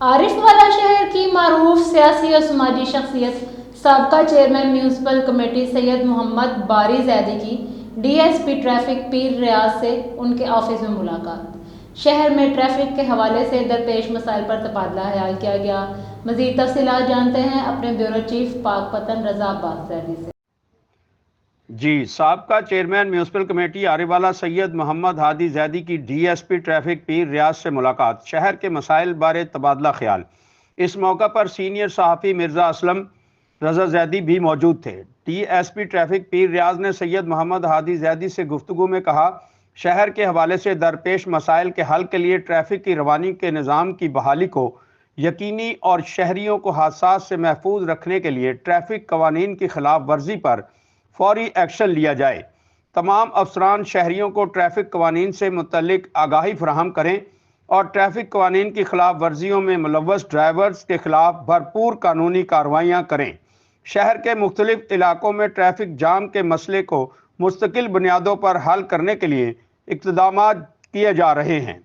عارف والا شہر کی معروف سیاسی اور سماجی شخصیت سابقہ چیئرمین میونسپل کمیٹی سید محمد باری زیدی کی ڈی ایس پی ٹریفک پیر ریاض سے ان کے آفس میں ملاقات۔ شہر میں ٹریفک کے حوالے سے درپیش مسائل پر تبادلہ خیال کیا گیا۔ مزید تفصیلات جانتے ہیں اپنے بیورو چیف پاک پتن رضا عباس زیدی سے۔ سابقہ چیئرمین میونسپل کمیٹی عارف والا سید محمد ہادی زیدی کی ڈی ایس پی ٹریفک پیر ریاض سے ملاقات، شہر کے مسائل بارے تبادلہ خیال۔ اس موقع پر سینئر صحافی مرزا اسلم رضا زیدی بھی موجود تھے۔ ڈی ایس پی ٹریفک پیر ریاض نے سید محمد ہادی زیدی سے گفتگو میں کہا، شہر کے حوالے سے درپیش مسائل کے حل کے لیے ٹریفک کی روانی کے نظام کی بحالی کو یقینی اور شہریوں کو حادثات سے محفوظ رکھنے کے لیے ٹریفک قوانین کی خلاف ورزی پر فوری ایکشن لیا جائے۔ تمام افسران شہریوں کو ٹریفک قوانین سے متعلق آگاہی فراہم کریں اور ٹریفک قوانین کی خلاف ورزیوں میں ملوث ڈرائیورز کے خلاف بھرپور قانونی کارروائیاں کریں۔ شہر کے مختلف علاقوں میں ٹریفک جام کے مسئلے کو مستقل بنیادوں پر حل کرنے کے لیے اقدامات کیے جا رہے ہیں۔